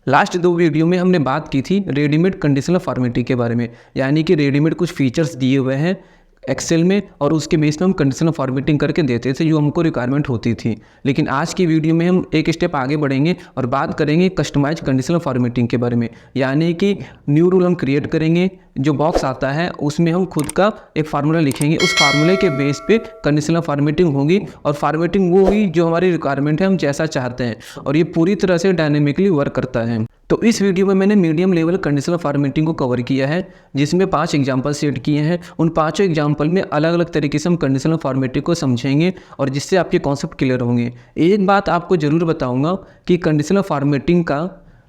Last 2 video में हमने बात की थी रेडीमेड कंडीशनल फॉर्मेटिंग के बारे में, यानी कि रेडीमेड कुछ फीचर्स दिए हुए हैं एक्सेल में और उसके बेस पे हम कंडीशनल फॉर्मेटिंग करके देते थे जो हमको रिक्वायरमेंट होती थी। लेकिन आज की वीडियो में हम एक स्टेप आगे बढ़ेंगे और बात करेंगे कस्टमाइज कंडीशनल फॉर्मेटिंग के बारे में, यानी कि न्यू रूल हम क्रिएट करेंगे। जो बॉक्स आता है उसमें हम खुद का एक फार्मूला लिखेंगे, उस फार्मूले के बेस पे कंडीशनल फॉर्मेटिंग होगी और फॉर्मेटिंग वो होगी जो हमारी रिक्वायरमेंट है, हम जैसा चाहते हैं, और ये पूरी तरह से डायनेमिकली वर्क करता है। तो इस वीडियो में मैंने मीडियम लेवल कंडीशनल फॉर्मेटिंग को कवर किया है, जिसमें 5 एग्जाम्पल सेट किए हैं। उन 5 एग्जाम्पल में अलग अलग तरीके से हम कंडीशनल फॉर्मेटिंग को समझेंगे और जिससे आपके कॉन्सेप्ट क्लियर होंगे। एक बात आपको ज़रूर बताऊंगा कि कंडीशनल फॉर्मेटिंग का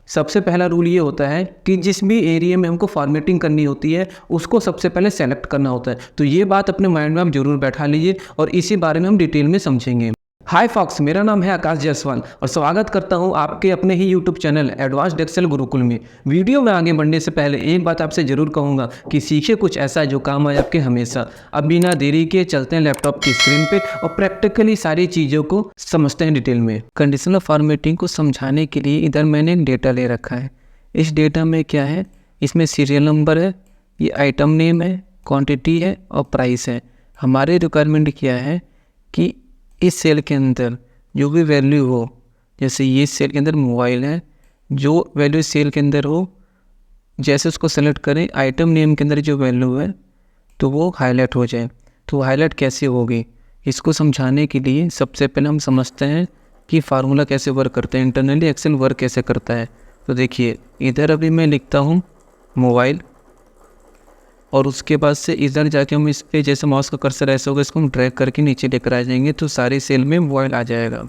सबसे पहला रूल ये होता है कि जिस भी एरिया में हमको फॉर्मेटिंग करनी होती है उसको सबसे पहले सेलेक्ट करना होता है। तो ये बात अपने माइंड में आप जरूर बैठा लीजिए और इसी बारे में हम डिटेल में समझेंगे। हाय फॉक्स, मेरा नाम है आकाश जायसवाल और स्वागत करता हूं आपके अपने ही YouTube channel advanced Excel Gurukul में। वीडियो में आगे बढ़ने से पहले एक बात आपसे जरूर कहूंगा कि सीखे कुछ ऐसा जो काम आए आपके हमेशा। अब बिना देरी के चलते हैं लैपटॉप की स्क्रीन पे और प्रैक्टिकली सारी चीज़ों को समझते हैं डिटेल में। कंडीशनल फॉर्मेटिंग को समझाने के लिए इधर मैंने एक डेटा ले रखा है। इस डेटा में क्या है, इसमें सीरियल नंबर है, ये आइटम नेम है, क्वान्टिटी है और प्राइस है। हमारे रिक्वायरमेंट क्या है कि इस सेल के अंदर जो भी वैल्यू हो, जैसे ये सेल के अंदर मोबाइल है, जो वैल्यू सेल के अंदर हो जैसे उसको सेलेक्ट करें, आइटम नेम के अंदर जो वैल्यू है तो वो हाईलाइट हो जाए। तो हाईलाइट कैसे होगी, इसको समझाने के लिए सबसे पहले हम समझते हैं कि फार्मूला कैसे वर्क करते हैं, इंटरनली एक्सेल वर्क कैसे करता है। तो देखिए इधर अभी मैं लिखता हूँ मोबाइल और उसके बाद से इधर जाके हम इस पे जैसे माउस का कर्सर ऐसा होगा इसको हम ड्रैग करके नीचे लेकर आ जाएंगे तो सारी सेल में मोबाइल आ जाएगा।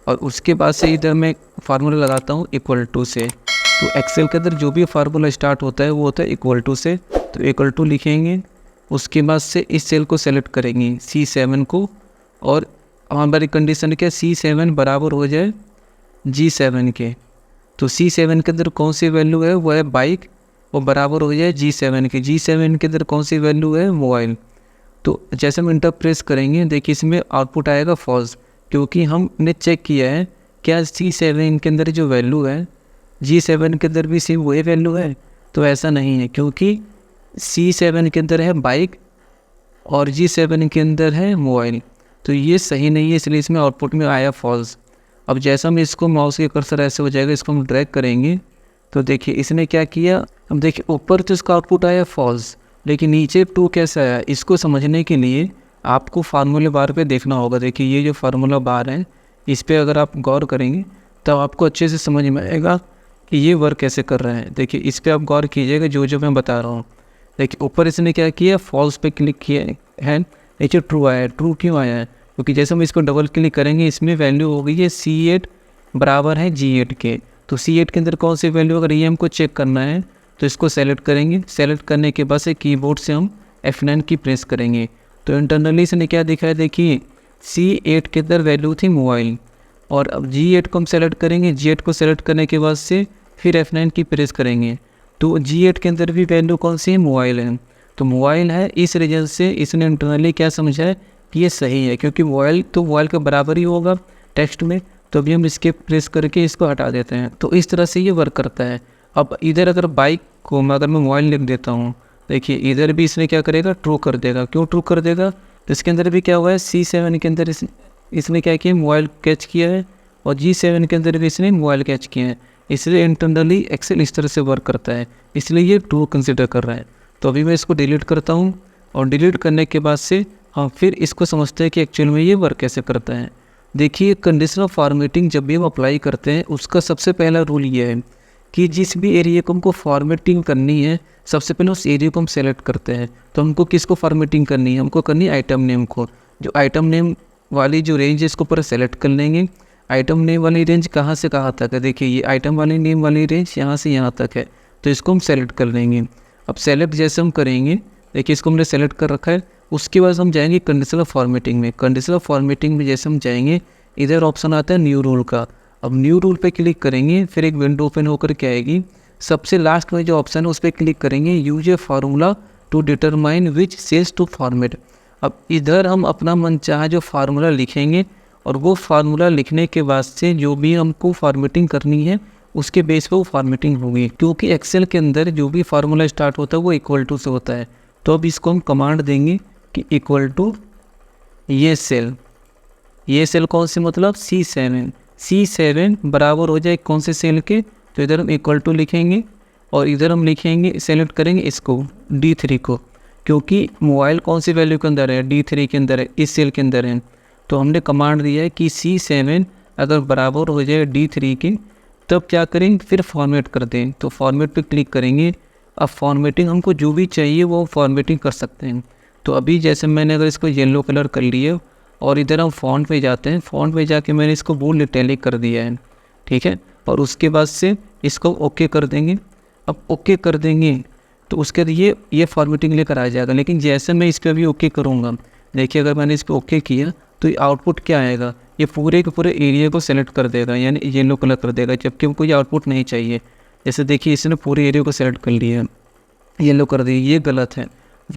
और उसके बाद से इधर मैं फार्मूला लगाता हूँ इक्वल टू से। तो एक्सेल के अंदर जो भी फार्मूला स्टार्ट होता है वो होता है इक्वल टू से। तो इक्वल टू लिखेंगे, उसके बाद से इस सेल को सेलेक्ट करेंगे C7 को, और हमारी कंडीशन क्या है, C7 बराबर हो जाए G7 के। तो C7 के अंदर कौन सी वैल्यू है, वो है बाइक, वो बराबर हो जाए G7 के। G7 के अंदर कौन सी वैल्यू है, मोबाइल। तो जैसे हम इंटर प्रेस करेंगे देखिए इसमें आउटपुट आएगा फॉल्स, क्योंकि हमने चेक किया है क्या C7 के अंदर जो वैल्यू है G7 के अंदर भी सेम वही वैल्यू है। तो ऐसा नहीं है, क्योंकि C7 के अंदर है बाइक और G7 के अंदर है मोबाइल, तो ये सही नहीं है, इसलिए इसमें आउटपुट में आया फॉल्स। अब जैसा हम इसको माउस के कर्सर ऐसे हो जाएगा, इसको हम ड्रैग करेंगे तो देखिए इसने क्या किया, अब देखिए ऊपर तो इसका आउटपुट आया फॉल्स, लेकिन नीचे ट्रू कैसे आया। इसको समझने के लिए आपको फार्मूले बार पे देखना होगा। देखिए ये जो फार्मूला बार है इस पर अगर आप गौर करेंगे तब आपको अच्छे से समझ में आएगा कि ये वर्क कैसे कर रहा है। देखिए इस पर आप गौर कीजिएगा जो मैं बता रहा हूँ। देखिए ऊपर इसने क्या किया, फॉल्स पे क्लिक किया है, नीचे ट्रू आया है। ट्रू क्यों आया है, क्योंकि जैसे हम इसको डबल क्लिक करेंगे इसमें वैल्यू हो गई है C8 बराबर है G8 के। तो C8 के अंदर कौन सी वैल्यू, अगर ये हमको चेक करना है तो इसको सेलेक्ट करेंगे। सेलेक्ट करने के बाद से कीबोर्ड से हम F9 की प्रेस करेंगे तो इंटरनली इसने क्या दिखा है, देखिए C8 के अंदर वैल्यू थी मोबाइल, और अब G8 को हम सेलेक्ट करेंगे। G8 को सेलेक्ट करने के बाद से फिर F9 की प्रेस करेंगे तो G8 के अंदर भी वैल्यू कौन सी है, मोबाइल है। तो मोबाइल है, इस रीजन से इसने इंटरनली क्या समझा है कि ये सही है, क्योंकि मोबाइल तो मोबाइल के बराबर ही होगा टेक्स्ट में। तो अभी हम इसके प्रेस करके इसको हटा देते हैं। तो इस तरह से ये वर्क करता है। अब इधर अगर बाइक को अगर मैं मोबाइल लिख देता हूँ, देखिए इधर भी इसने क्या करेगा, ट्रू कर देगा। क्यों ट्रू कर देगा, तो इसके अंदर भी क्या हुआ है, C7 के अंदर इसने क्या किया, मोबाइल कैच किया है, और G7 के अंदर भी इसने मोबाइल कैच किया है। इसलिए इंटरनली एक्सेल इस तरह से वर्क करता है, इसलिए ये ट्रू कंसिडर कर रहा है। तो अभी मैं इसको डिलीट करता हूँ, और डिलीट करने के बाद से हम फिर इसको समझते हैं कि एक्चुअल में ये वर्क कैसे करता है। देखिए कंडीशनल फॉर्मेटिंग जब भी हम अप्लाई करते हैं उसका सबसे पहला रूल ये है कि जिस भी एरिया को हमको फॉर्मेटिंग करनी है सबसे पहले उस एरिया को हम सेलेक्ट करते हैं। तो हमको किसको फॉर्मेटिंग करनी है, हमको करनी है आइटम नेम को। जो आइटम नेम वाली जो रेंज है इसको पूरा सेलेक्ट कर लेंगे। आइटम नेम वाली रेंज कहाँ से कहाँ तक है, देखिए ये आइटम वाली नेम वाली रेंज यहाँ से यहाँ तक है, तो इसको हम सेलेक्ट कर लेंगे। अब सेलेक्ट जैसे हम करेंगे, देखिए इसको हमने सेलेक्ट कर रखा है। उसके बाद हम जाएंगे कंडीशनल फॉर्मेटिंग में। कंडीशनल फॉर्मेटिंग में जैसे हम जाएंगे इधर ऑप्शन आता है न्यू रूल का। अब न्यू रूल पे क्लिक करेंगे, फिर एक विंडो ओपन होकर के आएगी। सबसे लास्ट में जो ऑप्शन है उस पर क्लिक करेंगे, use a formula to determine which cells to format. अब इधर हम अपना मनचाहा जो फार्मूला लिखेंगे, और वो फार्मूला लिखने के बाद से जो भी हमको फॉर्मेटिंग करनी है उसके बेस पे वो फॉर्मेटिंग होगी, क्योंकि एक्सेल के अंदर जो भी फार्मूला स्टार्ट होता है वो इक्वल टू से होता है। तो अब इसको हम कमांड देंगे कि इक्वल टू ये सेल कौन से, मतलब C7 बराबर हो जाए कौन से सेल के, तो इधर हम इक्वल टू लिखेंगे और इधर हम लिखेंगे, सेलेक्ट करेंगे इसको D3 को, क्योंकि मोबाइल कौन सी वैल्यू के अंदर है, D3 के अंदर है, इस सेल के अंदर है। तो हमने कमांड दिया है कि C7 अगर बराबर हो जाए D3 के, तब क्या करेंगे, फिर फॉर्मेट कर दें। तो फॉर्मेट पे क्लिक करेंगे। अब फॉर्मेटिंग हमको जो भी चाहिए वो फॉर्मेटिंग कर सकते हैं। तो अभी जैसे मैंने अगर इसको येलो कलर कर लिए और इधर हम फ़ॉन्ट पे जाते हैं, फ़ॉन्ट पे जाके मैंने इसको बोल्ड इटैलिक कर दिया है, ठीक है। और उसके बाद से इसको ओके कर देंगे। अब ओके कर देंगे तो उसके बाद ये फॉर्मेटिंग लेकर आ जाएगा। लेकिन जैसे मैं इस पर अभी ओके करूँगा, देखिए अगर मैंने इस पर ओके किया तो ये आउटपुट क्या आएगा, ये पूरे के पूरे एरिया को सेलेक्ट कर देगा, यानी येलो कलर कर देगा, जबकि हमको ये आउटपुट नहीं चाहिए। जैसे देखिए इसने पूरे एरिया को सेलेक्ट कर लिया, येलो कर दिया, ये गलत है।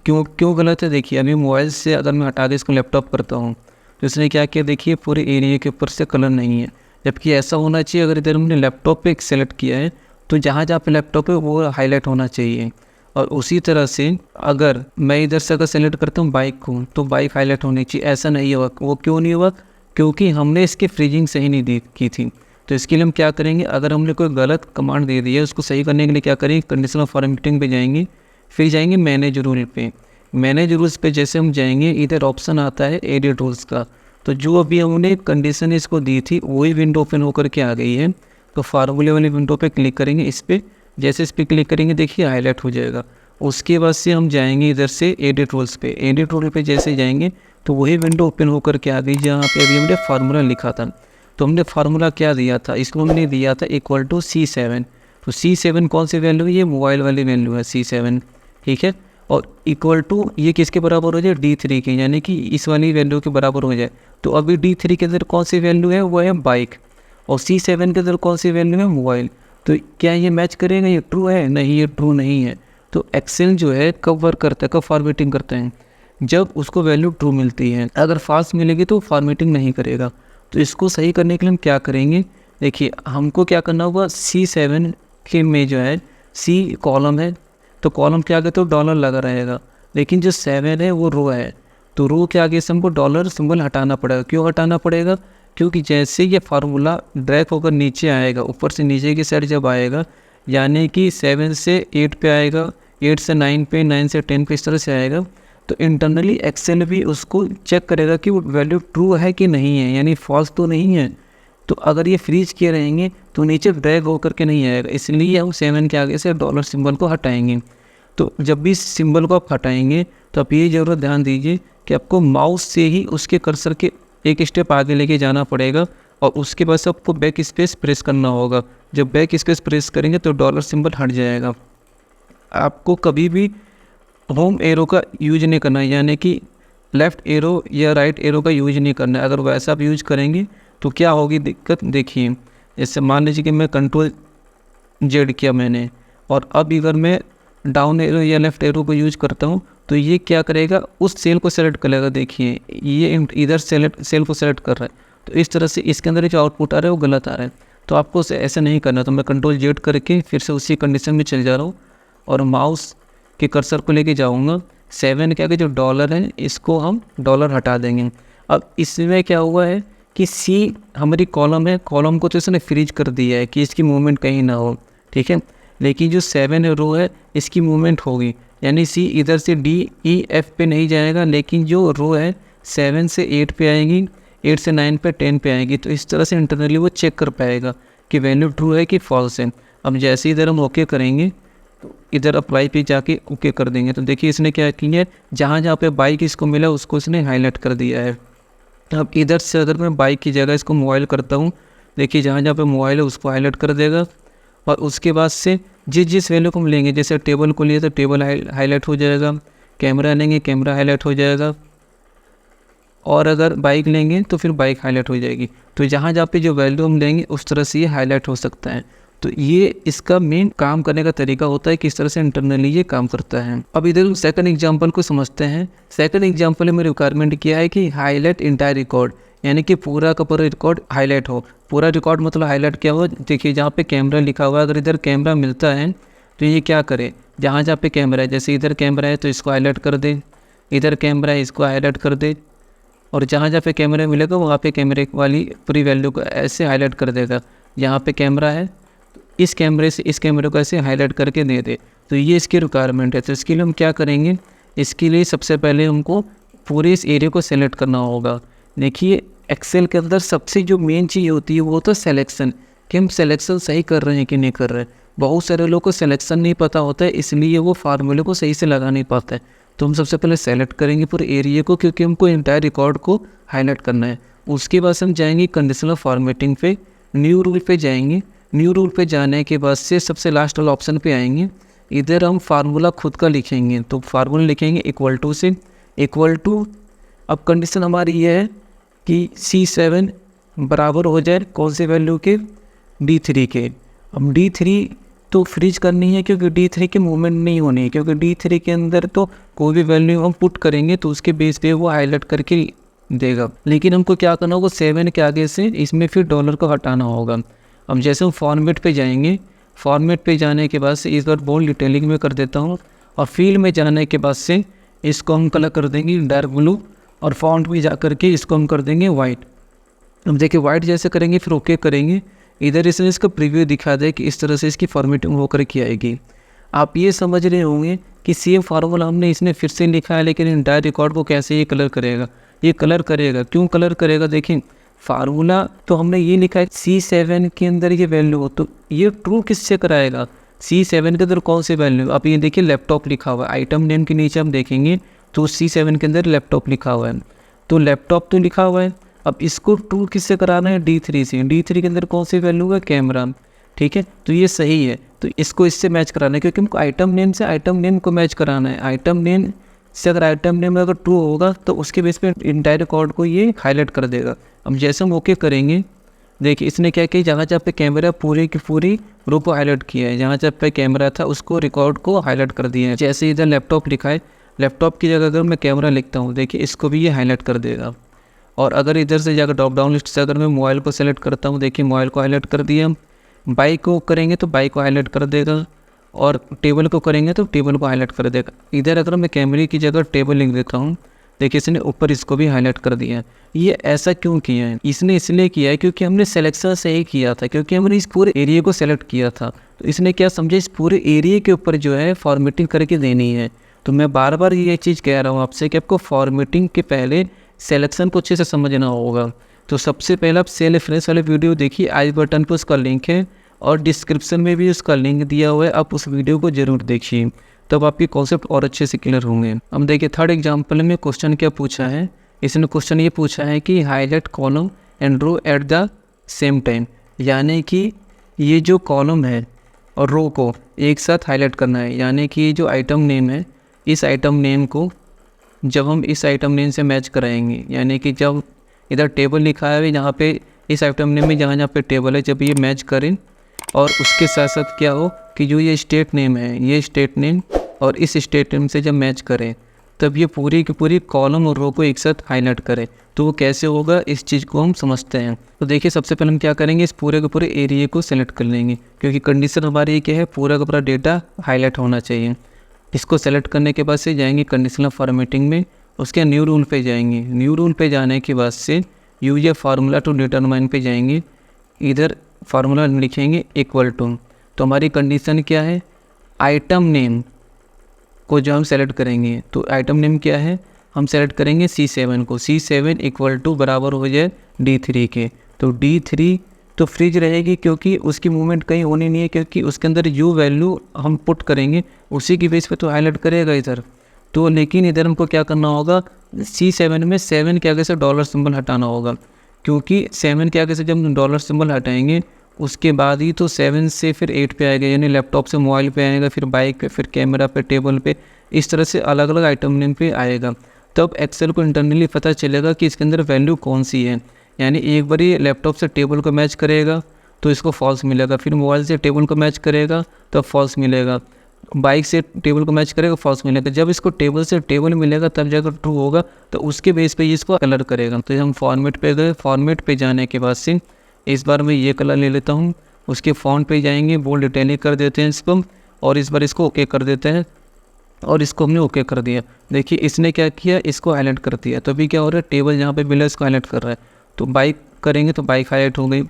क्यों गलत है, देखिए अभी मोबाइल से अगर मैं हटा के इसको लैपटॉप करता हूँ तो इसने क्या किया, देखिए पूरे एरिया के ऊपर से कलर नहीं है, जबकि ऐसा होना चाहिए। अगर इधर हमने लैपटॉप पे सेलेक्ट किया है तो जहाँ जहाँ पे लैपटॉप है वो हाईलाइट होना चाहिए। और उसी तरह से अगर मैं इधर से अगर सेलेक्ट करता हूँ बाइक को, तो बाइक हाईलाइट होनी चाहिए, ऐसा नहीं हुआ। वो क्यों नहीं हुआ, क्योंकि हमने इसकी फ्रीजिंग सही नहीं की थी। तो इसके लिए हम क्या करेंगे, अगर हमने कोई गलत कमांड दे दी है उसको सही करने के लिए क्या करेंगे, कंडीशनल फॉर्मेटिंग पे जाएंगे, फिर जाएंगे मैनेज रूल पे। मैनेज रूल्स पे जैसे हम जाएंगे, इधर ऑप्शन आता है एडिट रूल्स का। तो जो अभी हमने कंडीशन इसको दी थी वही विंडो ओपन होकर के आ गई है। तो फार्मूले वाली विंडो पे क्लिक करेंगे, इस पर जैसे इस पर क्लिक करेंगे देखिए हाईलाइट हो जाएगा। उसके बाद से हम जाएंगे इधर से एडिट रूल्स पे, एडिट रूल पे जैसे जाएंगे तो वही विंडो ओपन होकर के आ गई जहाँ पे अभी हमने फार्मूला लिखा था। तो हमने फार्मूला क्या दिया था, इसको हमने दिया था इक्वल टू C7। तो C7 कौन सी वैल्यू है, ये मोबाइल वाली वैल्यू है C7, ठीक है। और इक्वल टू ये किसके बराबर हो जाए, D3 के, यानी कि इस वाली वैल्यू के बराबर हो जाए। तो अभी D3 के अंदर कौन सी वैल्यू है, वो है बाइक, और C7 के अंदर कौन सी वैल्यू है, मोबाइल। तो क्या ये मैच करेगा, ये ट्रू है, नहीं ये ट्रू नहीं है। तो एक्सेल जो है कब वर्क करता है, कब फॉर्मेटिंग करते हैं, जब उसको वैल्यू ट्रू मिलती है। अगर फॉल्स मिलेगी तो फॉर्मेटिंग नहीं करेगा। तो इसको सही करने के लिए हम क्या करेंगे, देखिए हमको क्या करना होगा, C7 के में जो है C कॉलम है, तो कॉलम के आगे तो डॉलर लगा रहेगा, लेकिन जो 7 है वो रो है। तो रो के आगे से हमको डॉलर सिंबल हटाना पड़ेगा। क्यों हटाना पड़ेगा, क्योंकि जैसे ये फार्मूला ड्रैग होकर नीचे आएगा, ऊपर से नीचे की साइड जब आएगा, यानी कि 7 से 8 पे आएगा, 8 से 9 पे, 9 से 10 पे, इस तरह से आएगा। तो इंटरनली एक्सेल भी उसको चेक करेगा कि वो वैल्यू ट्रू है कि नहीं है, यानी फॉल्स तो नहीं है। तो अगर ये फ्रीज किए रहेंगे तो नीचे ड्रैग होकर के नहीं आएगा, इसलिए हम 7 के आगे से डॉलर सिंबल को हटाएंगे। तो जब भी सिंबल को आप हटाएंगे तो आप ये ज़रूर ध्यान दीजिए कि आपको माउस से ही उसके कर्सर के एक स्टेप आगे लेके जाना पड़ेगा, और उसके बाद से आपको बैक स्पेस प्रेस करना होगा। जब बैक स्पेस प्रेस करेंगे तो डॉलर सिंबल हट जाएगा। आपको कभी भी होम एरो का यूज नहीं करना है, यानी कि लेफ़्ट एरो या राइट एरो का यूज नहीं करना है। अगर वैसा आप यूज करेंगे तो क्या होगी दिक्कत, देखिए जैसे मान लीजिए कि मैं कंट्रोल जेड किया मैंने, और अब अगर मैं डाउन एरो या लेफ़्ट एरो को यूज करता हूँ तो ये क्या करेगा, उस सेल को सेलेक्ट कर लेगा। देखिए ये इधर सेल को सेलेक्ट कर रहा है, तो इस तरह से इसके अंदर जो आउटपुट आ रहा है वो गलत आ रहा है। तो आपको ऐसा नहीं करना। तो मैं कंट्रोल जेड करके फिर से उसी कंडीशन में चल जा रहा हूँ और माउस के कर्सर को लेके जाऊँगा। 7 के आगे जो डॉलर है इसको हम डॉलर हटा देंगे। अब इसमें क्या हुआ है कि C हमारी कॉलम है, कॉलम को तो इसने फ्रीज कर दिया है कि इसकी मूवमेंट कहीं ना हो, ठीक है। लेकिन जो 7 रो है इसकी मूवमेंट होगी, यानी C इधर से D E F पे नहीं जाएगा, लेकिन जो रो है 7 से 8 पे आएगी, 8 से 9 पे, 10 पे आएगी। तो इस तरह से इंटरनली वो चेक कर पाएगा कि वैल्यू ट्रू है कि फॉल्स है। अब जैसे इधर हम ओके करेंगे तो इधर अप्लाई पे जाके ओके कर देंगे। तो देखिए इसने क्या किया है, जहाँ जहाँ पे बाइक इसको मिला उसको इसने हाईलाइट कर दिया है। अब इधर से अगर मैं बाइक की जगह इसको मोबाइल करता हूँ, देखिए जहाँ जहाँ पे मोबाइल है उसको हाईलाइट कर देगा। और उसके बाद से जिस वैल्यू को हम लेंगे, जैसे टेबल को लिए तो टेबल हाईलाइट हो जाएगा, कैमरा लेंगे कैमरा हाईलाइट हो जाएगा, और अगर बाइक लेंगे तो फिर बाइक हाईलाइट हो जाएगी। तो जहाँ जहाँ पे जो वैल्यू हम लेंगे उस तरह से ये हाईलाइट हो सकता है। तो ये इसका मेन काम करने का तरीका होता है, किस तरह से इंटरनली ये काम करता है। अब इधर सेकंड एग्जांपल को समझते हैं। सेकंड एग्जांपल में रिक्वायरमेंट किया है कि हाईलाइट इंटायर रिकॉर्ड, यानी कि पूरा का पूरा रिकॉर्ड हाईलाइट हो। पूरा रिकॉर्ड मतलब हाईलाइट क्या हो, देखिए जहाँ पे कैमरा लिखा हुआ है, अगर इधर कैमरा मिलता है तो ये क्या करे, जहाँ जहाँ पे कैमरा है, जैसे इधर कैमरा है तो इसको हाईलाइट कर दे, इधर कैमरा है इसको हाईलाइट कर दे, और जहाँ जहाँ पे कैमरा मिलेगा वहाँ पे कैमरे वाली पूरी वैल्यू को ऐसे हाईलाइट कर देगा। यहाँ पे कैमरा है तो इस कैमरे से इस कैमरे को ऐसे हाईलाइट करके दे दे। तो ये इसकी रिक्वायरमेंट है। तो इसके लिए हम क्या करेंगे, इसके लिए सबसे पहले हमको पूरे इस एरिया को सेलेक्ट करना होगा। देखिए एक्सेल के अंदर सबसे जो मेन चीज़ होती है वो तो सिलेक्शन, कि हम सिलेक्शन सही कर रहे हैं कि नहीं कर रहे हैं। बहुत सारे लोगों को सिलेक्शन नहीं पता होता है, इसलिए वो फार्मूले को सही से लगा नहीं पाता है। तो हम सबसे पहले सेलेक्ट करेंगे पूरे एरिया को, क्योंकि हमको इंटायर रिकॉर्ड को हाईलाइट करना है। उसके बाद हम जाएंगे कंडीशनल फॉर्मेटिंग पे, न्यू रूल पे जाएंगे। न्यू रूल पे जाने के बाद से सबसे लास्ट वाला ऑप्शन पे आएंगे। इधर हम फार्मूला खुद का लिखेंगे, तो फार्मूला लिखेंगे इक्वल टू से इक्वल टू। अब कंडीशन हमारी ये है कि C7 बराबर हो जाए कौन से वैल्यू के, D3 के। अब D3 तो फ्रीज करनी है, क्योंकि D3 के मूवमेंट नहीं होनी है, क्योंकि D3 के अंदर तो कोई भी वैल्यू हम पुट करेंगे तो उसके बेस पे वो हाईलाइट करके देगा। लेकिन हमको क्या करना होगा, 7 के आगे से इसमें फिर डॉलर को हटाना होगा। अब जैसे हम फॉर्मेट पे जाएंगे, फॉर्मेट पे जाने के बाद से इस बार बोल्ड डिटेलिंग में कर देता हूँ, और फील्ड में जाने के बाद से इसको हम कलर कर देंगे डार्क ब्लू, और फॉन्ट में जा करके इसको हम कर देंगे वाइट। अब देखिए वाइट जैसे करेंगे फिर ओके करेंगे, इधर इसने इसका प्रीव्यू दिखा दे कि इस तरह से इसकी फॉर्मेटिंग होकर के आएगी। आप ये समझ रहे होंगे कि सेम फार्मूला हमने इसने फिर से लिखा है, लेकिन इंटायर रिकॉर्ड को कैसे ये कलर करेगा। ये कलर करेगा, क्यों कलर करेगा, देखें फार्मूला तो हमने ये लिखा है C7 के अंदर ये वैल्यू हो, तो ये ट्रू किससे कराएगा, C7 के अंदर कौन से वैल्यू। अब ये देखिए लैपटॉप लिखा हुआ है, आइटम नेम के नीचे हम देखेंगे तो C7 के अंदर लैपटॉप लिखा हुआ है, तो लैपटॉप तो लिखा हुआ है। अब इसको ट्रू किससे कराना है, D3 से। D3 के अंदर कौन सी वैल्यू है, कैमरा, ठीक है। तो ये सही है, तो इसको इससे मैच कराना है, क्योंकि हमको आइटम नेम से आइटम नेम को मैच कराना है। आइटम नेम से अगर आइटम नेम अगर ट्रू होगा तो उसके बेस पे इंटायर रिकॉर्ड को ये हाईलाइट कर देगा। अब जैसे हम ओके करेंगे, देखिए इसने क्या किया, जहाँ जहाँ पे कैमरा पूरी की पूरी रो को हाईलाइट किया है, जहाँ जहाँ पे कैमरा था उसको रिकॉर्ड को हाईलाइट कर दिया है। जैसे इधर लैपटॉप लिखा है, लैपटॉप की जगह अगर मैं कैमरा लिखता हूँ, देखिए इसको भी ये हाईलाइट कर देगा। और अगर इधर से जाकर ड्रॉप डाउन लिस्ट से अगर मैं मोबाइल को सेलेक्ट करता हूँ, देखिए मोबाइल को हाईलाइट कर दिया। बाइक को करेंगे तो बाइक को हाईलाइट कर देगा, और टेबल को करेंगे तो टेबल को हाईलाइट कर देगा। इधर अगर मैं कैमरे की जगह टेबल लिख देता हूँ, देखिए इसने ऊपर इसको भी हाईलाइट कर दिया है। ये ऐसा क्यों किया है, इसने इसलिए किया है क्योंकि हमने सिलेक्शन सही किया था, क्योंकि हमने इस पूरे एरिया को सेलेक्ट किया था। तो इसने क्या समझा, इस पूरे एरिया के ऊपर जो है फॉर्मेटिंग करके देनी है। तो मैं बार बार ये चीज़ कह रहा हूँ आपसे कि आपको फॉर्मेटिंग के पहले सिलेक्शन को अच्छे से समझना होगा। तो सबसे पहले आप सेल रेफरेंस वाले वीडियो देखिए, आई बटन पर उसका लिंक है और डिस्क्रिप्शन में भी उसका लिंक दिया हुआ है, आप उस वीडियो को ज़रूर देखिए, तब आपके कॉन्सेप्ट और अच्छे से क्लियर होंगे। अब देखिए थर्ड एग्जाम्पल में क्वेश्चन क्या पूछा है, इसने क्वेश्चन ये पूछा है कि highlight column and row at the same time, यानी कि ये जो कॉलम है और रो को एक साथ हाईलाइट करना है। यानी कि जो आइटम नेम है, इस आइटम नेम को जब हम इस आइटम नेम से मैच कराएंगे, यानी कि जब इधर टेबल लिखा है यहाँ पे, इस आइटम नेम में जहाँ जहाँ पे टेबल है, जब ये मैच करें और उसके साथ साथ क्या हो कि जो ये स्टेट नेम है, ये स्टेट नेम और इस स्टेट नेम से जब मैच करें, तब ये पूरी की पूरी कॉलम और रो को एक साथ हाईलाइट करें। तो वो कैसे होगा, इस चीज़ को हम समझते हैं। तो देखिए सबसे पहले हम क्या करेंगे, इस पूरे के पूरे एरिया को सेलेक्ट कर लेंगे, क्योंकि कंडीशन हमारी ये क्या है, पूरा का पूरा डेटा हाईलाइट होना चाहिए। इसको सेलेक्ट करने के बाद से जाएंगे कंडीशनल फॉर्मेटिंग में, उसके न्यू रूल पे जाएंगे। न्यू रूल पे जाने के बाद से use a formula to determine पे जाएंगे, इधर फार्मूला लिखेंगे इक्वल टू। तो हमारी कंडीशन क्या है, आइटम नेम को जो हम सेलेक्ट करेंगे, तो आइटम नेम क्या है, हम सेलेक्ट करेंगे C7 को। C7 इक्वल टू बराबर हो जाए D3 के। तो D3 तो फ्रीज रहेगी, क्योंकि उसकी मूवमेंट कहीं होनी नहीं है, क्योंकि उसके अंदर जो वैल्यू हम पुट करेंगे उसी की बेस पे तो हाईलाइट करेगा इधर। तो लेकिन इधर हमको क्या करना होगा, C7 में 7 के आगे से डॉलर सिंबल हटाना होगा, क्योंकि 7 के आगे से जब डॉलर सिंबल हटाएंगे उसके बाद ही तो 7 से फिर 8 पे आएगा, यानी लैपटॉप से मोबाइल पे आएगा, फिर बाइक पे, फिर कैमरा पे, टेबल पे, इस तरह से अलग अलग आइटम नेम पे आएगा। तब एक्सेल को इंटरनली पता चलेगा कि इसके अंदर वैल्यू कौन सी है। यानी एक बार ये लैपटॉप से टेबल को मैच करेगा तो इसको फॉल्स मिलेगा, फिर मोबाइल से टेबल को मैच करेगा तो फॉल्स मिलेगा, बाइक से टेबल को मैच करेगा फॉल्स मिलेगा। जब इसको टेबल से टेबल मिलेगा तब जाकर ट्रू होगा, तो उसके बेस पे इसको कलर करेगा। तो हम फॉर्मेट पे गए, फॉर्मेट पे जाने के बाद से इस बार मैं ये कलर ले लेता हूँ, उसके फॉन्ट पे जाएंगे, बोल्ड इटैलिक कर देते हैं इसको, और इस बार इसको ओके कर देते हैं, और इसको हमने ओके कर दिया। देखिए इसने क्या किया, इसको हाईलाइट कर दिया। तो अभी क्या हो रहा है, टेबल जहाँ पे मिला इसको हाईलाइट कर रहा है। तो बाइक करेंगे तो बाइक हाईलाइट हो गई,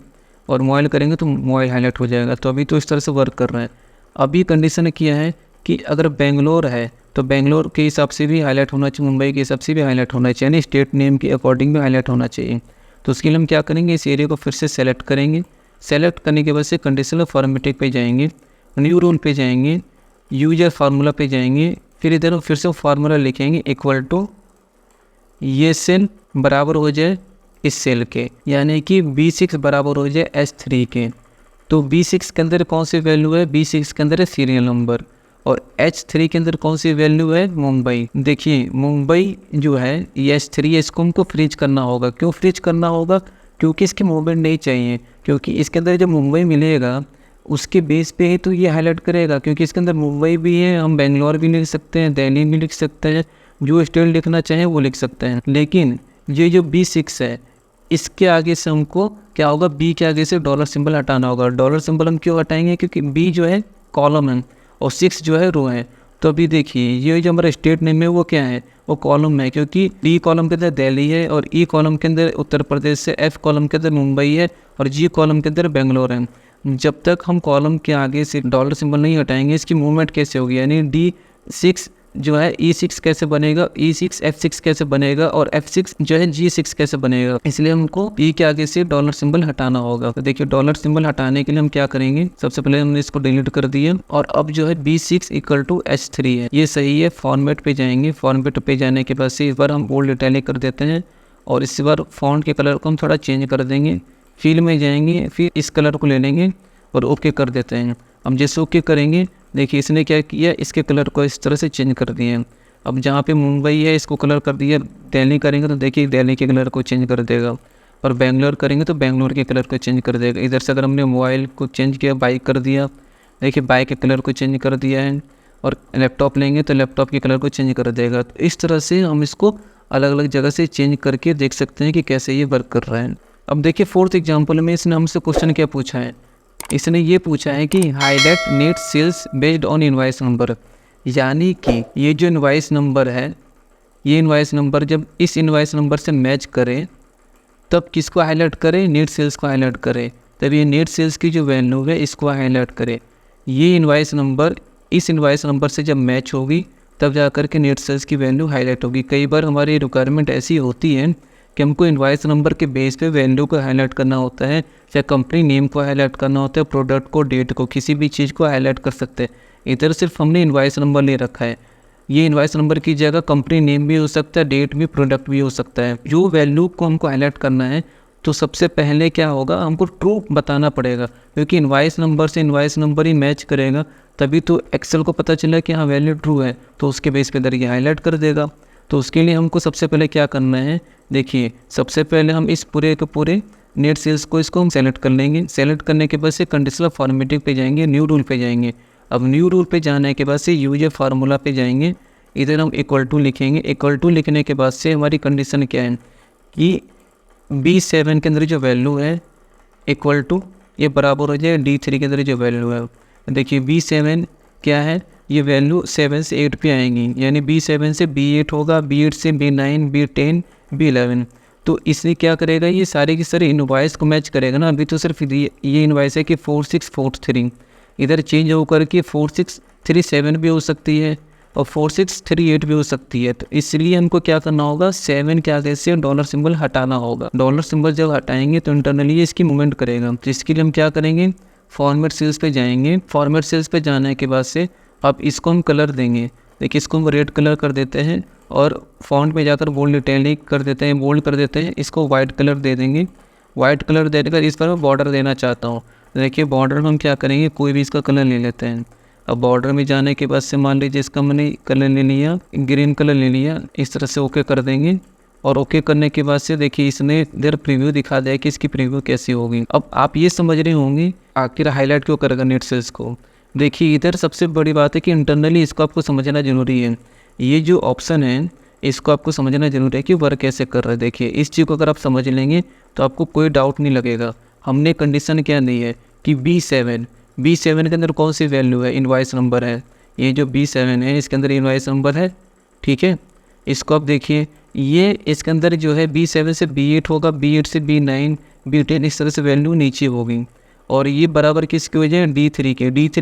और मोबाइल करेंगे तो मोबाइल हाईलाइट हो जाएगा। तो अभी तो इस तरह से वर्क कर रहा है। अभी कंडीशन किया है कि अगर बेंगलोर है तो बेंगलोर के हिसाब से भी हाईलाइट होना चाहिए, मुंबई के हिसाब से भी हाईलाइट होना चाहिए, यानी स्टेट नेम के अकॉर्डिंग भी हाईलाइट होना चाहिए। तो उसके लिए हम क्या करेंगे, इस एरिया को फिर से सेलेक्ट करेंगे। सेलेक्ट करने के बाद से कंडीशनल फॉर्मेटिंग पे जाएंगे, न्यू रूल पे जाएंगे, यूजर फार्मूला पे जाएंगे, फिर इधर फिर से फार्मूला लिखेंगे इक्वल टू ये सेल बराबर हो जाए इस सेल के, यानी कि B6 बराबर हो जाए H3 के। तो B6 के अंदर कौन सी वैल्यू है, B6 के अंदर है सीरियल नंबर, और H3 के अंदर कौन सी वैल्यू है, मुंबई। देखिए मुंबई जो है ये H3 है, इसको हमको फ्रीज करना होगा। क्यों फ्रीज करना होगा, क्योंकि इसके मूवमेंट नहीं चाहिए, क्योंकि इसके अंदर जब मुंबई मिलेगा उसके बेस पे ही तो ये हाईलाइट करेगा, क्योंकि इसके अंदर मुंबई भी है, हम बेंगलोर भी लिख सकते हैं, दिल्ली भी लिख सकते हैं, जो स्टेट लिखना चाहें वो लिख सकते हैं। लेकिन ये जो B6 है इसके आगे से हमको क्या होगा, B के आगे से डॉलर सिंबल हटाना होगा। डॉलर सिंबल हम क्यों हटाएंगे, क्योंकि B जो है कॉलम है और 6 जो है रो है। तो अभी देखिए ये जो हमारा स्टेट नेम है वो क्या है, वो कॉलम है, क्योंकि D कॉलम के अंदर दिल्ली है, और E कॉलम के अंदर उत्तर प्रदेश है, F कॉलम के अंदर मुंबई है, और G कॉलम के अंदर बेंगलोर है। जब तक हम कॉलम के आगे से डॉलर सिंबल नहीं हटाएंगे इसकी मूवमेंट कैसे होगी, यानी D6 जो है E6 कैसे बनेगा, E6 F6 कैसे बनेगा, और F6 जो है G6 कैसे बनेगा। इसलिए हमको E के आगे से डॉलर सिंबल हटाना होगा। तो देखिए डॉलर सिंबल हटाने के लिए हम क्या करेंगे, सबसे पहले हमने इसको डिलीट कर दिया, और अब जो है B6 इक्वल टू H3 है, ये सही है। फॉर्मेट पे जाएंगे, फॉर्मेट पे जाने के बाद से इस बार हम बोल्ड इटैलिक कर देते हैं, और इस बार फॉन्ट के कलर को हम थोड़ा चेंज कर देंगे। फील में जाएंगे, फिर इस कलर को ले लेंगे और ओके कर देते हैं। हम जैसे ओके करेंगे, देखिए इसने क्या किया, इसके कलर को इस तरह से चेंज कर दिए। अब जहाँ पे मुंबई है इसको कलर कर दिया, दिल्ली करेंगे तो देखिए दिल्ली के कलर को चेंज कर देगा, और बेंगलोर करेंगे तो बेंगलोर के कलर को चेंज कर देगा। इधर से अगर हमने मोबाइल को चेंज किया, बाइक कर दिया, देखिए बाइक के कलर को चेंज कर दिया है, और लैपटॉप लेंगे तो लैपटॉप के कलर को चेंज कर देगा। तो इस तरह से हम इसको अलग अलग जगह से चेंज करके देख सकते हैं कि कैसे ये वर्क कर रहा है। अब देखिए फोर्थ एग्जाम्पल में इसने हमसे क्वेश्चन क्या पूछा है, इसने ये पूछा है कि highlight net sales based on invoice number, यानी कि ये जो इनवॉइस नंबर है, ये इनवॉइस नंबर जब इस इनवॉइस नंबर से मैच करे तब किसको हाईलाइट करे, नेट सेल्स को हाईलाइट करे। तब ये नेट सेल्स की जो वैल्यू है इसको हाईलाइट करे। ये इनवॉइस नंबर इस इनवॉइस नंबर से जब मैच होगी तब जा कर के नेट सेल्स की वैल्यू हाईलाइट होगी। कई बार हमारी रिक्वायरमेंट ऐसी होती है कि हमको इनवॉइस नंबर के बेस पे वैल्यू को हाईलाइट करना होता है, चाहे कंपनी नेम को हाईलाइट करना होता है, प्रोडक्ट को, डेट को, किसी भी चीज़ को हाईलाइट कर सकते हैं। इधर सिर्फ हमने इनवॉइस नंबर ले रखा है, ये इनवॉइस नंबर की जगह कंपनी नेम भी हो सकता है, डेट भी, प्रोडक्ट भी हो सकता है। जो वैल्यू को हमको हाईलाइट करना है तो सबसे पहले क्या होगा, हमको ट्रू बताना पड़ेगा, क्योंकि इनवॉइस नंबर से इनवॉइस नंबर ही मैच करेगा, तभी तो एक्सेल को पता चला कि हाँ वैल्यू ट्रू है, तो उसके बेस पे इधर ये हाईलाइट कर देगा। तो उसके लिए हमको सबसे पहले क्या करना है, देखिए सबसे पहले हम इस पूरे के पूरे नेट सेल्स को इसको हम सेलेक्ट कर लेंगे। सेलेक्ट करने के बाद से कंडीशनल फॉर्मेटिंग पे जाएंगे, न्यू रूल पे जाएंगे। अब न्यू रूल पे जाने के बाद से यूजर फार्मूला पे जाएंगे, इधर हम इक्वल टू लिखेंगे। इक्वल टू लिखने के बाद से हमारी कंडीशन क्या है कि B7 के अंदर जो वैल्यू है इक्वल टू ये बराबर हो जाए D3 के अंदर जो वैल्यू है। देखिए B7 क्या है, ये वैल्यू 7 से 8 पे आएंगी, यानी B7 से B8 होगा, B8 से B9, B10, B11। तो इसलिए क्या करेगा, ये सारे की सारे इनवॉइस को मैच करेगा ना। अभी तो सिर्फ ये इनवॉइस है कि 4643, इधर चेंज होकर के 4637 भी हो सकती है और 4638 भी हो सकती है। तो इसलिए हमको क्या करना होगा, 7 के आगे से डॉलर सिंबल हटाना होगा। डॉलर सिंबल जब हटाएंगे तो इंटरनली इसकी मूवमेंट करेगा। तो इसके लिए हम क्या करेंगे, फॉर्मेट सेल्स पे जाएंगे। फॉर्मेट सेल्स पे जाने के बाद से अब इसको हम कलर देंगे। देखिए इसको हम रेड कलर कर देते हैं और फॉन्ट में जाकर बोल्ड इटैलिक कर देते हैं, बोल्ड कर देते हैं। इसको वाइट कलर दे देंगे। वाइट कलर देकर इस पर मैं बॉर्डर देना चाहता हूँ। देखिए बॉर्डर में हम क्या करेंगे, कोई भी इसका कलर ले लेते हैं। अब बॉर्डर में जाने के बाद से मान लीजिए इसका मैंने कलर ले लिया, ग्रीन कलर ले लिया, इस तरह से ओके कर देंगे। और ओके करने के बाद से देखिए इसने इधर प्रीव्यू दिखा दिया कि इसकी प्रीव्यू कैसी होगी। अब आप ये समझ रहे होंगे आखिर हाईलाइट क्यों करेगा नेट सेल्स को। देखिए इधर सबसे बड़ी बात है कि इंटरनली इसको आपको समझना ज़रूरी है। ये जो ऑप्शन है इसको आपको समझना ज़रूरी है कि वर्क कैसे कर रहा है। देखिए इस चीज़ को अगर आप समझ लेंगे तो आपको कोई डाउट नहीं लगेगा। हमने कंडीशन क्या दी है कि B7 के अंदर कौन सी वैल्यू है, इनवॉइस नंबर है। ये जो B7 है इसके अंदर इनवॉइस नंबर है, ठीक है। इसको आप देखिए, ये इसके अंदर जो है B7 से B8 होगा, B8 से B9, B10 इस तरह से वैल्यू नीचे होगी। और ये बराबर किसकी वजह है, D3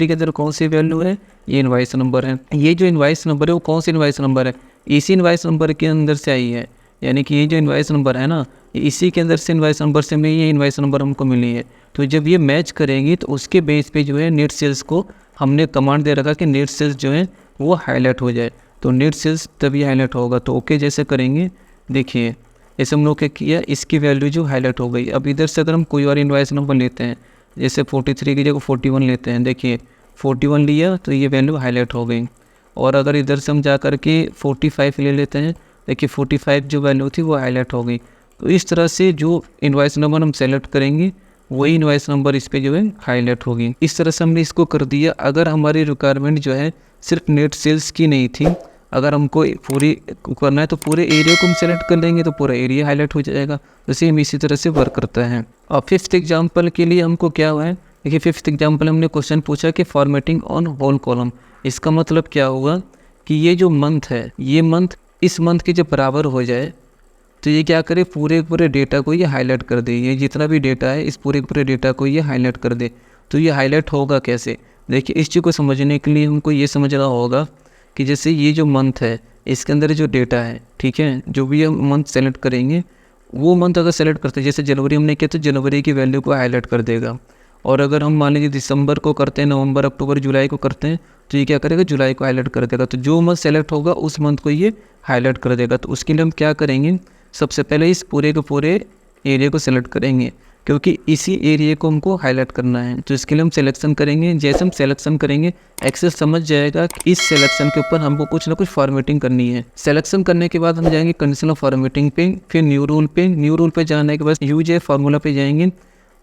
के अंदर कौन सी वैल्यू है, ये इनवॉइस नंबर है। ये जो इनवॉइस नंबर है वो कौन सी इनवॉइस नंबर है, इसी इनवॉइस नंबर के अंदर से आई है। यानी कि ये जो इनवॉइस नंबर है ना, इसी के अंदर से इनवॉइस नंबर से हमें ये इनवॉइस नंबर हमको मिली है। तो जब ये मैच करेंगी तो उसके बेस पे जो है नेट सेल्स को हमने कमांड दे रखा कि नेट सेल्स जो है वो हाईलाइट हो जाए। तो नेट सेल्स तभी हाईलाइट होगा। तो ओके जैसे करेंगे, देखिए जैसे हम लोग क्या किया, इसकी वैल्यू जो हाईलाइट हो गई। अब इधर से अगर हम कोई और इनवॉइस नंबर लेते हैं, जैसे 43 की जगह 41 लेते हैं, देखिए 41 लिया तो ये वैल्यू हाईलाइट हो गई। और अगर इधर से हम जा कर के 45 ले लेते हैं, देखिए 45 जो वैल्यू थी वो हाईलाइट हो गई। तो इस तरह से जो इनवॉइस नंबर हम सेलेक्ट करेंगे वही इनवॉइस नंबर इस पे जो है हाईलाइट होगी। इस तरह से हमने इसको कर दिया। अगर हमारी रिक्वायरमेंट जो है सिर्फ नेट सेल्स की नहीं थी, अगर हमको पूरी करना है तो पूरे एरिया को हम सेलेक्ट कर लेंगे तो पूरा एरिया हाईलाइट हो जाएगा। तो सेम इसी तरह से वर्क करता है। और फिफ्थ एग्जाम्पल के लिए हमको क्या हुआ है, देखिए फिफ्थ एग्जाम्पल हमने क्वेश्चन पूछा कि फॉर्मेटिंग ऑन होल कॉलम। इसका मतलब क्या होगा कि ये जो मंथ है, ये मंथ इस मंथ के जब बराबर हो जाए तो ये क्या करे, पूरे डेटा को ये हाईलाइट कर दे। ये जितना भी डेटा है इस पूरे डेटा को ये हाईलाइट कर दे। तो ये हाईलाइट होगा कैसे, देखिए इस चीज़ को समझने के लिए हमको ये समझना होगा कि जैसे ये जो मंथ है इसके अंदर जो डेटा है, ठीक है, जो भी हम मंथ सेलेक्ट करेंगे वो मंथ अगर सेलेक्ट करते हैं, जैसे जनवरी हमने किया तो जनवरी की वैल्यू को हाईलाइट कर देगा। और अगर हम मान लीजिए दिसंबर को करते हैं, नवंबर, अक्टूबर, जुलाई को करते हैं तो ये क्या करेगा, जुलाई को हाईलाइट कर देगा। तो जो मंथ सेलेक्ट होगा उस मंथ को ये हाईलाइट कर देगा। तो उसके लिए हम क्या करेंगे, सबसे पहले इस पूरे के पूरे एरिया को सेलेक्ट करेंगे क्योंकि इसी एरिया को हमको हाईलाइट करना है। तो इसके लिए हम सिलेक्शन करेंगे। जैसे हम सिलेक्शन करेंगे एक्सेल समझ जाएगा कि इस सिलेक्शन के ऊपर हमको कुछ ना कुछ फॉर्मेटिंग करनी है। सिलेक्शन करने के बाद हम जाएंगे कंडीशनल फॉर्मेटिंग पे, फिर न्यू रूल पे जाने के बाद यूज ए फार्मूला पे जाएंगे।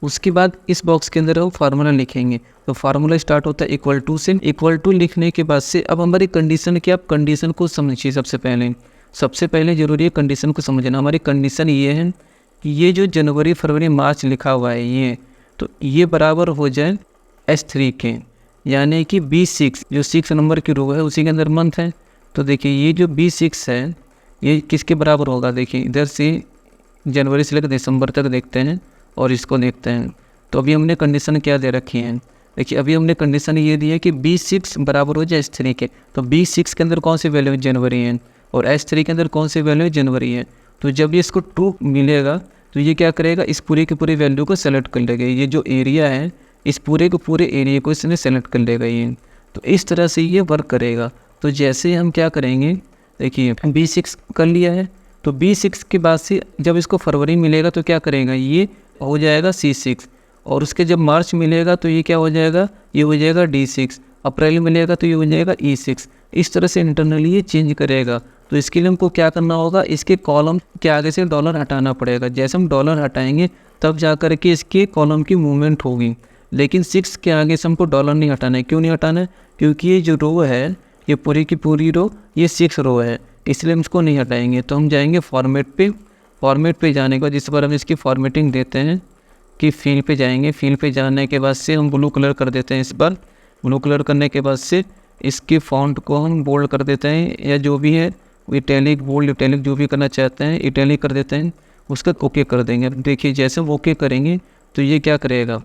उसके बाद इस बॉक्स के अंदर हम फार्मूला लिखेंगे। तो फार्मूला स्टार्ट होता है इक्वल टू से। इक्वल टू लिखने के बाद से अब हमारी कंडीशन की, आप कंडीशन को समझिए। सबसे पहले जरूरी है कंडीशन को समझना। हमारी कंडीशन ये है कि ये जो जनवरी, फरवरी, मार्च लिखा हुआ है ये, तो ये बराबर हो जाए S3 के, यानी कि B6 जो 6 नंबर की रो है उसी के अंदर मंथ है। तो देखिए ये जो B6 है ये किसके बराबर होगा, देखिए इधर से जनवरी से लेकर दिसंबर तक देखते हैं और इसको देखते हैं। तो अभी हमने कंडीशन क्या दे रखी है, देखिए अभी हमने कंडीशन ये दी है कि B6 बराबर हो जाए S3 के। तो B6 के अंदर कौन सी वैल्यू है, जनवरी है, और S3 के अंदर कौन सी वैल्यू है, जनवरी है। तो जब ये इसको ट्रू मिलेगा तो ये क्या करेगा, इस पूरे के पूरे वैल्यू को सेलेक्ट कर लेगा। ये जो एरिया है इस पूरे के पूरे एरिया को इसने सेलेक्ट कर लेगा ये। तो इस तरह से ये वर्क करेगा। तो जैसे हम क्या करेंगे, देखिए B6 कर लिया है, तो B6 के बाद से जब इसको फरवरी मिलेगा तो क्या करेगा, ये हो जाएगा C6, और उसके जब मार्च मिलेगा तो ये क्या हो जाएगा, ये हो जाएगा D6, अप्रैल मिलेगा तो ये हो जाएगा E6। इस तरह से इंटरनली ये चेंज करेगा। तो इसके लिए हमको क्या करना होगा, इसके कॉलम के आगे से डॉलर हटाना पड़ेगा। जैसे हम डॉलर हटाएंगे तब जा कर के इसके कॉलम की मूवमेंट होगी। लेकिन 6 के आगे से हमको डॉलर नहीं हटाना है। क्यों नहीं हटाना है, क्योंकि ये जो रो है ये पूरी की पूरी रो ये 6 रो है, इसलिए हम इसको नहीं हटाएंगे। तो हम जाएंगे फॉर्मेट पे जाने के बाद जिस पर हम इसकी फॉर्मेटिंग देते हैं कि फील पे जाएंगे। फील पे जाने के बाद से हम ब्लू कलर कर देते हैं। इस पर ब्लू कलर करने के बाद से इसकी फ़ॉन्ट को हम बोल्ड कर देते हैं, या जो भी है इटैलिक, बोल्ड, इटैलिक जो भी करना चाहते हैं इटैलिक कर देते हैं। उसका ओके कर देंगे। अब देखिए जैसे हम ओके करेंगे तो ये क्या करेगा,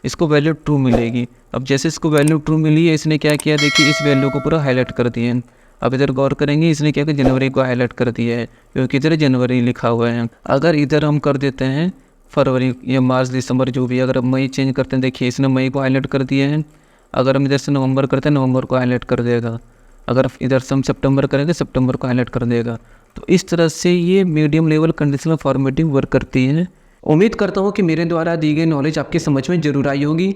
इसको वैल्यू ट्रू मिलेगी। अब जैसे इसको वैल्यू ट्रू मिली है, इसने क्या किया, देखिए इस वैल्यू को पूरा हाईलाइट कर दिया है। अब इधर गौर करेंगे, इसने क्या किया, जनवरी को हाईलाइट कर दिया है क्योंकि इधर जनवरी लिखा हुआ है। अगर इधर हम कर देते हैं फरवरी या मार्च, दिसंबर जो भी, अगर मई चेंज करते हैं, देखिए इसने मई को हाईलाइट कर दिया है। अगर हम इधर से नवंबर करते हैं, नवंबर को हाईलाइट कर देगा। अगर इधर से हम सितंबर करेंगे, सितंबर को हाईलाइट कर देगा। तो इस तरह से ये medium level conditional formatting work करती है। उम्मीद करता हूँ कि मेरे द्वारा दी गई नॉलेज आपकी समझ में जरूर आई होगी।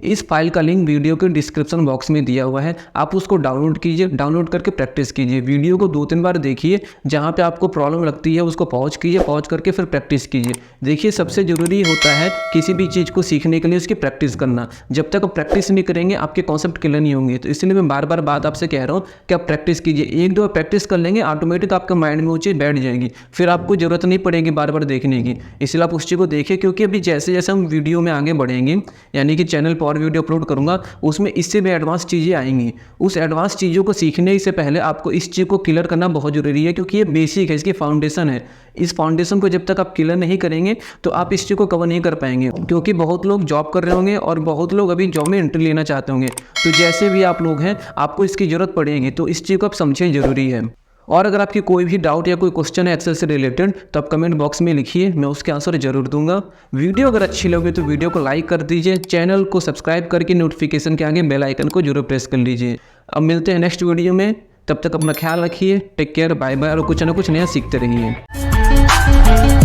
इस फाइल का लिंक वीडियो के डिस्क्रिप्शन बॉक्स में दिया हुआ है, आप उसको डाउनलोड कीजिए, डाउनलोड करके प्रैक्टिस कीजिए। वीडियो को 2-3 बार देखिए, जहाँ पे आपको प्रॉब्लम लगती है उसको पॉज कीजिए, पॉज करके फिर प्रैक्टिस कीजिए। देखिए सबसे ज़रूरी होता है किसी भी चीज़ को सीखने के लिए उसकी प्रैक्टिस करना। जब तक आप प्रैक्टिस नहीं करेंगे आपके कॉन्सेप्ट क्लियर नहीं होंगे। तो इसलिए मैं बार बार बात आपसे कह रहा हूँ कि आप प्रैक्टिस कीजिए। 1-2 बार प्रैक्टिस कर लेंगे, ऑटोमेटिक आपके माइंड में वो चीज़ बैठ जाएगी, फिर आपको ज़रूरत नहीं पड़ेगी बार बार देखने की। इसलिए आप उस चीज़ को देखिए, क्योंकि अभी जैसे जैसे हम वीडियो में आगे बढ़ेंगे, यानी कि चैनल पर और वीडियो अपलोड करूँगा, उसमें इससे भी एडवांस चीज़ें आएंगी। उस एडवांस चीज़ों को सीखने से पहले आपको इस चीज़ को क्लियर करना बहुत ज़रूरी है, क्योंकि ये बेसिक है, इसकी फाउंडेशन है। इस फाउंडेशन को जब तक आप क्लियर नहीं करेंगे तो आप इस चीज़ को कवर नहीं कर पाएंगे। क्योंकि बहुत लोग जॉब कर रहे होंगे और बहुत लोग अभी जॉब में एंट्री लेना चाहते होंगे। तो जैसे भी आप लोग हैं, आपको इसकी ज़रूरत पड़ेगी, तो इस चीज़ को आप समझें, ज़रूरी है। और अगर आपकी कोई भी डाउट या कोई क्वेश्चन है एक्सेल से रिलेटेड, तो आप कमेंट बॉक्स में लिखिए, मैं उसके आंसर जरूर दूंगा। वीडियो अगर अच्छी लगे तो वीडियो को लाइक कर दीजिए, चैनल को सब्सक्राइब करके नोटिफिकेशन के आगे बेल आइकन को जरूर प्रेस कर लीजिए। अब मिलते हैं नेक्स्ट वीडियो में, तब तक अपना ख्याल रखिए, टेक केयर, बाय बाय, और कुछ ना कुछ नया सीखते रहिए।